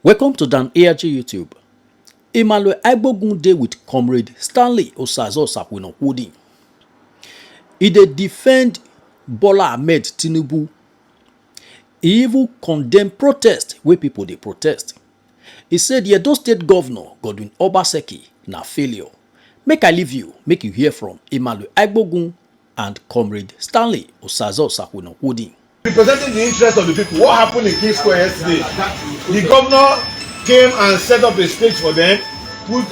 Welcome to Dan ARG YouTube. Emmanuel agbogun dey with Comrade Stanley Osazo Sapwino-Wudi. He dey defend Bola Ahmed Tinubu. He even condemn protest wey people dey protest. He said the Edo State Governor Godwin Obaseki na failure. Make I leave you, make you hear from Emmanuel agbogun and Comrade Stanley Osazo Sapwino-Wudi. Representing the interest of the people. What happened in King Square yesterday? The governor came and set up a stage for them, put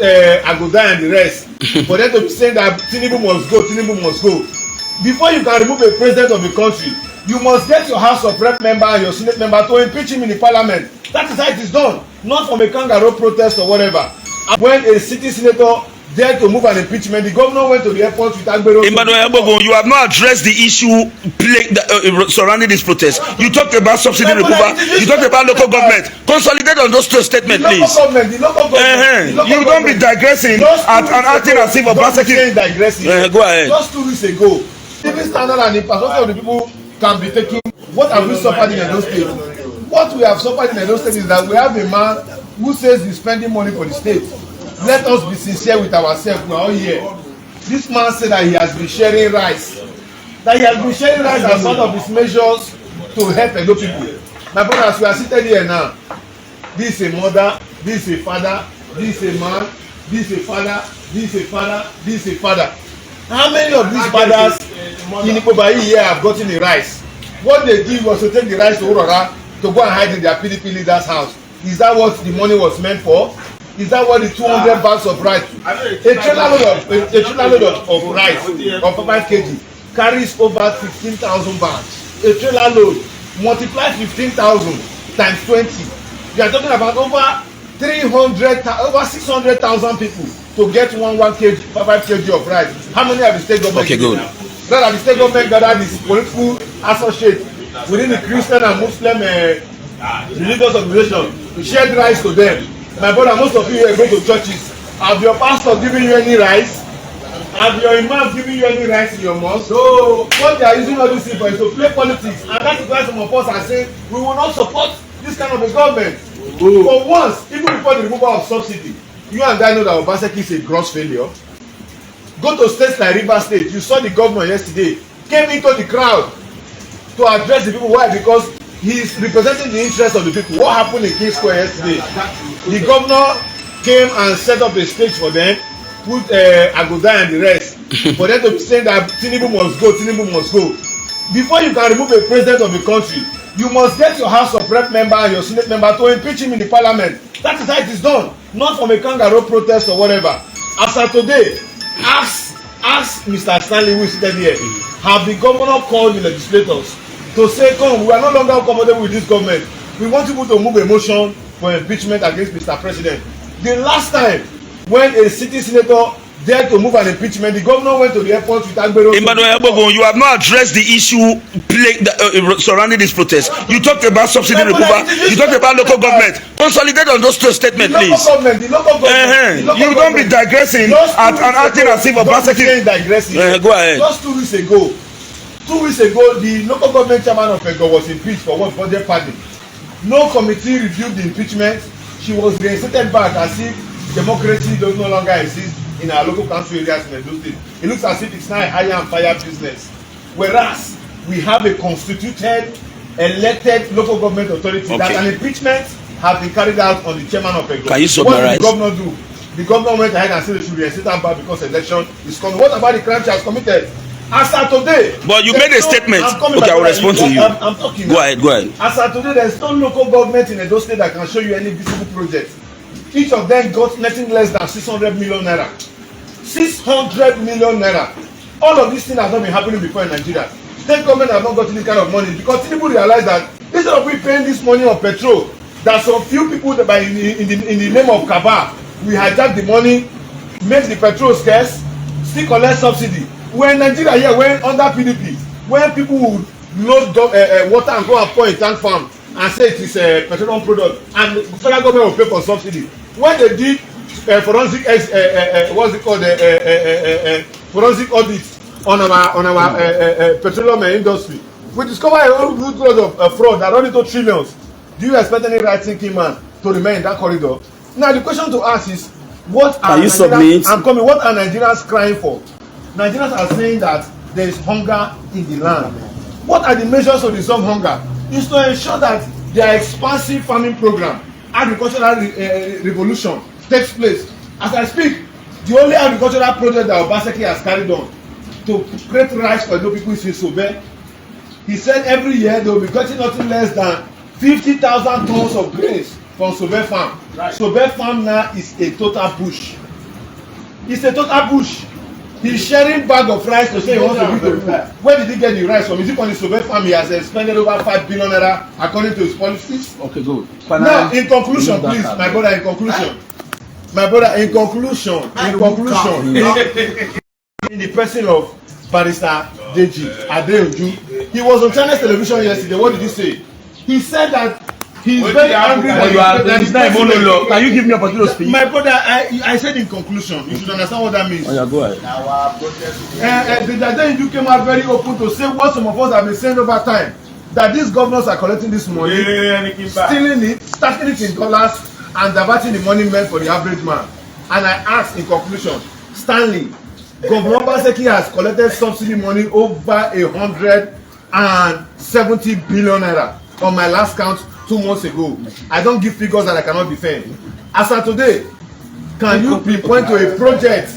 agbogun and the rest, for them to say that Tinubu must go, Tinubu must go. Before you can remove a president of the country, you must get your House of Rep member and your Senate member to impeach him in the parliament. That is how it is done, not from a kangaroo protest or whatever. When a city senator dared to move an impeachment, the governor went to the airport with Agbero. Emmanuel, you have not addressed the issue surrounding this protest. You talked about subsidy removal. You talked about local government. Consolidate on those two statements, please. The local government. You don't be digressing and acting as if Obaseki. Go ahead. Just 2 weeks ago, living standard and infrastructure of the people can be taken. What have we suffered in Edo State? What we have suffered in Edo State is that we have a man who says he's spending money for the state. Let us be sincere with ourselves. We are all here. This man said that he has been sharing rice. That he has been sharing rice as one of his measures to help Edo people. My brothers, we are seated here now. This is a mother, this is a father, this is a man, this is a father, this is a father, this is a father. How many of these fathers in Ipobai here have gotten the rice? What they did was to take the rice to Urora to go and hide in their PDP leader's house. Is that what the money was meant for? Is that what the 200 bags of rice, a trailer load of rice of 5 kg carries over 15,000 bags? A trailer load, multiply 15,000 times 20. You are talking about over 600,000 people to get 1 kg, 5 kg of rice. How many have the state government? Okay, good. That have the state government gathered this political associate within the Christian and Muslim religious organization to share rice to them. My brother, most of you here go to churches. Have your pastor giving you any rice? Have your imam giving you any rice in your mosque? So what they are using all this for is to play politics, and that is why some of us are saying we will not support this kind of a government. For once, even before the removal of subsidy, you and I know that Obaseki is a gross failure. Go to states like Rivers State. You saw the governor yesterday came into the crowd to address the people. Why? Because he is representing the interest of the people. What happened in King Square yesterday? The governor came and set up a stage for them, put agbogun and the rest, for them to say that Tinubu must go, Tinubu must go. Before you can remove a president of the country, you must get your House of Rep member and your Senate member to impeach him in the parliament. That is how it is done, not from a kangaroo protest or whatever. As of today, ask Mr. Stanley, who is seated here, have the governor called the legislators to say, come, we are no longer comfortable with this government. We want people to move a motion for impeachment against Mr. President. The last time when a city senator dared to move an impeachment, the governor went to the airport with Agbero. Emmanuel, you have not addressed the issue surrounding this protest. You talked about subsidy removal. You talked about local government. Consolidate on those two statements, please. The local government. You don't be digressing and acting as if Obaseki. Go ahead. Just 2 weeks ago, 2 weeks ago, the local government chairman of Ego was impeached for what? Budget padding. No committee reviewed the impeachment. She was reinstated back as if democracy does no longer exist in our local council areas in Edo State. It looks as if it's now a hire and fire business. Whereas we have a constituted, elected local government authority that an impeachment has been carried out on the chairman of Ego. Can you summarize? What did the governor do? The governor went ahead and said they should reinstate her back because election is coming. What about the crime she has committed? As of today, but you made a statement. Okay, I will respond to you. I'm talking. Go ahead. As of today, there is no local government in Edo State that can show you any visible project. Each of them got nothing less than 600 million naira. 600 million naira. All of these things have not been happening before in Nigeria. State government have not gotten this kind of money because people realize that instead of we paying this money on petrol, that some few people that by in the name of Kaba, we hijack the money, make the petrol scarce, still collect subsidy. When Nigeria here, when under PDP, when people would load water and go and pour in tank farm and say it is a petroleum product, and the federal government will pay for subsidy. When they did forensic what's it called, forensic audit on our petroleum industry, we discover a whole lot of fraud that run into trillions. Do you expect any right thinking man to remain in that corridor. Now the question to ask is, what are Can you submit? I'm coming. What are Nigerians crying for? Nigerians are saying that there is hunger in the land. What are the measures to resolve hunger? Is to ensure that their expansive farming program, agricultural revolution, takes place. As I speak, the only agricultural project that Obaseki has carried on to create rice for the people is in Sobe. He said every year they will be getting nothing less than 50,000 tons of grains from Sobe farm. Right. Sobe farm now is a total bush. It's a total bush. He's sharing bag of rice to say he wants to give to. Where did he get the rice from? Is it on the Sobe farm? He has spent over 5 billion naira according to his policies. Okay, good. Now, in conclusion, please, my brother, in conclusion. My brother, in conclusion, in the person of Barrister Deji Adeoju, he was on Channels television yesterday. What did he say? He said that he's very angry that it's not a monologue. Can you give me an opportunity to speak? My brother, I said in conclusion, you should understand what that means. Oh, yeah, go ahead. The Adeoju came out very open to say what some of us have been saying over time, that these governors are collecting this money, stealing it, stacking it in dollars, and diverting the money meant for the average man. And I asked in conclusion, Stanley, Governor Obaseki has collected subsidy money over 170 billion naira on my last count 2 months ago. I don't give figures that I cannot defend. As of today, can you pinpoint to a project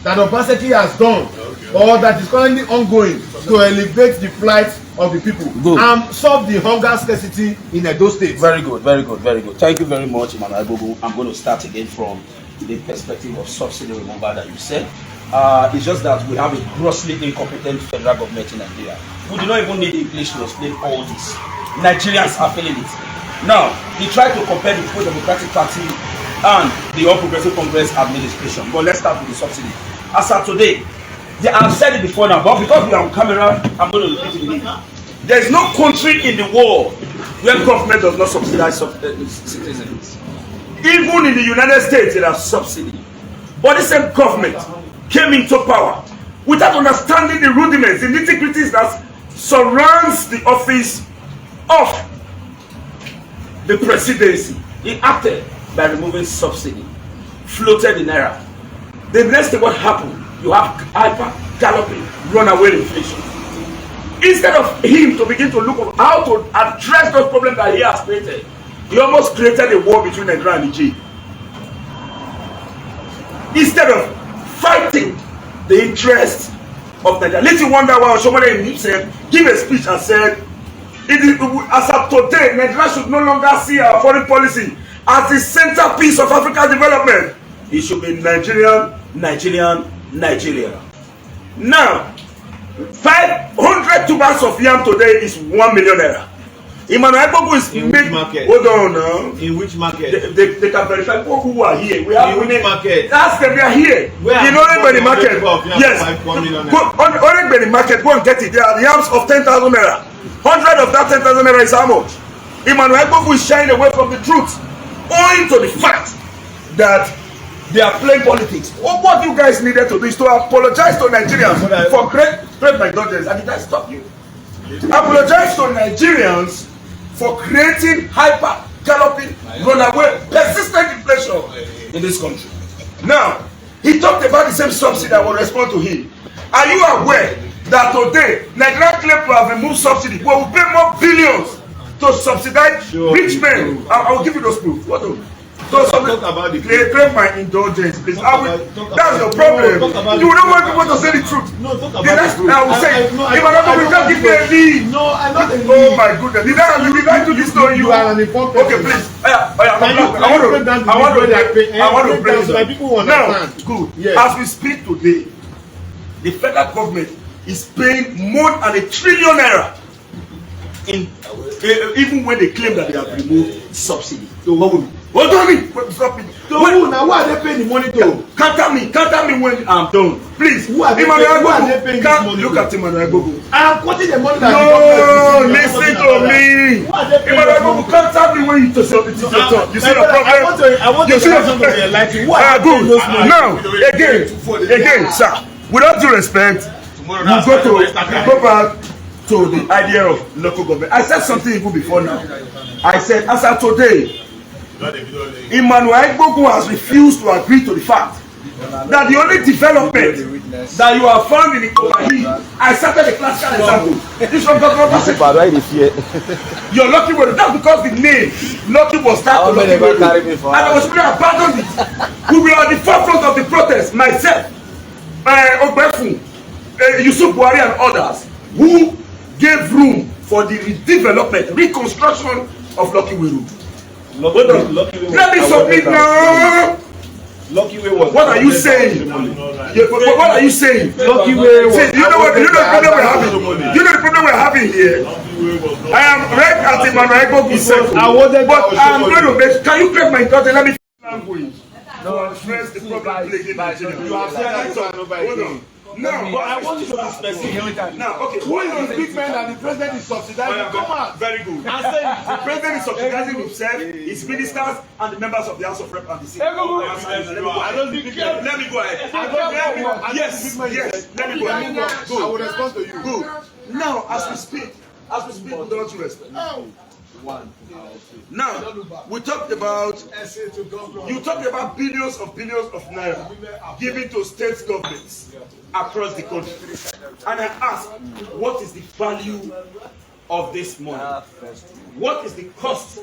that Obaseki has done or that is currently ongoing to elevate the plight of the people and solve the hunger scarcity in Edo State? Very good, very good, very good. Thank you very much, Emmanuel Agbogun. I'm going to start again from the perspective of subsidy removal that you said. It's just that we have a grossly incompetent federal government in Nigeria. We do not even need English to explain all this. Nigerians are feeling it. Now, he tried to compare the People's Democratic Party and the All Progressive Congress administration. But let's start with the subsidy. As of today, I've said it before now, but because we are on camera, I'm going to repeat it again. There is no country in the world where government does not subsidize citizens. Even in the United States, there are subsidy. But the same government came into power without understanding the rudiments, the nitty-gritties that surrounds the office of the presidency. It acted by removing subsidy, floated the naira. The next thing what happened, you have hyper galloping runaway inflation. Instead of him to begin to look at how to address those problems that he has created, he almost created a war between Nigeria and Niger. Instead of fighting the interest of Nigeria. Little wonder why somebody himself give a speech and said, as of today, Nigeria should no longer see our foreign policy as the centerpiece of African development. It should be Nigerian. Now, 500 tubers of yam today is 1 million naira. Emmanuel Agbogun is in which market? Hold on now. In which market? They can verify people who are here. We have in which market? Ask them, they are here. Where in Oregbeni market. Yes. Oregbeni market, go and get it. There are yams of 10,000 naira. 100 of that 10,000 naira is how much? Emmanuel Agbogun is shying away from the truth, owing to the fact that they are playing politics. What you guys needed to do is to apologize to Nigerians for great my daughters. And did I stop you? Apologize to Nigerians for creating hyper galloping runaway persistent inflation in this country. Now, he talked about the same subsidy that will respond to him. Are you aware that today Nigeria claims to have removed subsidy, but we pay more billions to subsidize rich men? I will give you those proof. What do? Talk about the claim my indulgence, please. That's your problem. You don't want people to say the truth. No, talk about the truth. I will say, if I don't we can't give me a lead. No, I'm not a lead. Oh my goodness. Did I do this to you? You are an important Okay, please. I want to break down. People understand. Now, good. Yes. As we speak today, the federal government is paying more than $1 trillion naira in even when they claim that they have removed subsidy. Hold on me. Stop me. Now why are they paying the money to? Counter me when I'm done. Please. Who are they paying this money look at Emmanuel Agbogun. I am quoting the money that no, listen to me. Emmanuel Agbogun, counter me when you talk. You see the problem? I want to say something to enlighten. Why are they paying those money? Now, again, sir, without due respect, we go back to the idea of local government. I said something even before now. I said, as of today, Emmanuel has refused to agree to the fact that the only development that you have found in Ikobayi, I started a classical example. This from You're Lucky Wero. That's because the name Lucky was that Lucky Wero, and I was really abandoned it. We were at the forefront of the protest. Myself, Ogbefun, Yusuf Buhari, and others who gave room for the redevelopment, reconstruction of Lucky Wero. Let me submit now. Lucky Way was. What are you saying? What are you saying? Lucky Way was. You know what? You know the problem we're having. You know the problem we're having here. I am right at Emmanuel said, but I'm going to make. Can you take my daughter? Let me language. No, address the problem again. You have said that. Hold on. No, but I want you to be specific. Now, okay, who is impeachment and the president is subsidizing? Come on. Very good. The president is subsidizing himself, his ministers, and the members of the House of Rep and the Senate. Let me go ahead. Yes, let me go ahead. Good. I will respond to you. Good. Now, as we speak, with all due respect. Now, we talked about, you talked about billions of naira given to state governments across the country. And I asked, what is the value of this money? What is the cost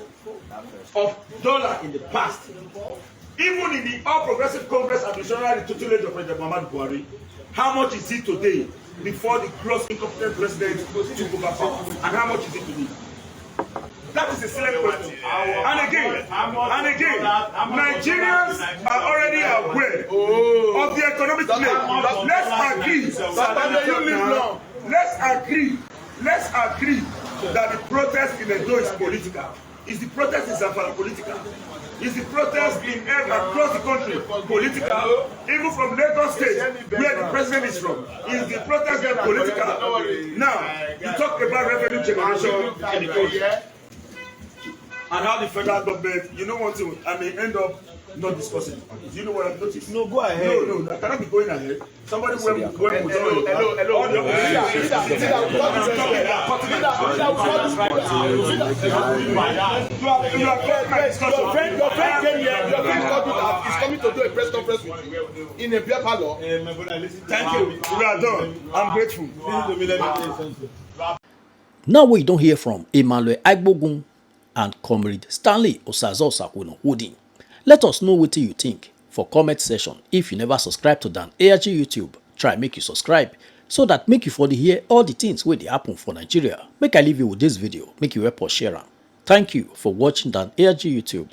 of dollar in the past? Even in the All Progressive Congress administration, the tutelage of President Muhammadu Buhari, how much is it today before the gross incompetent president took over power? And how much is it today? That is a select question. And again, Nigerians are already aware of the economic play. Let's agree that the protest in Edo is political. Is the protest in Zamfara political? Is the protest in across the country political? Even from Lagos State, where the president is from, is the protest political? Now, you talk about revenue generation in the country. And how the federal government, you know one thing, I may end up not discussing it. Do you know what I've noticed? No, go ahead. No, I cannot be going ahead. Somebody will Hello. Your friend came here. Your friend called you that is coming to do a press conference with you in a beer parlor. Thank you. We are done. I'm grateful. Now we don't hear from Emmanuel Agbogun and Comrade Stanley Osazo-Sakwuno-Wooding. Let us know what you think for comment section. If you never subscribe to Dan ARG YouTube, try make you subscribe so that make you for the hear all the things where they happen for Nigeria. Make I leave you with this video, make you help us share am. Thank you for watching Dan ARG YouTube.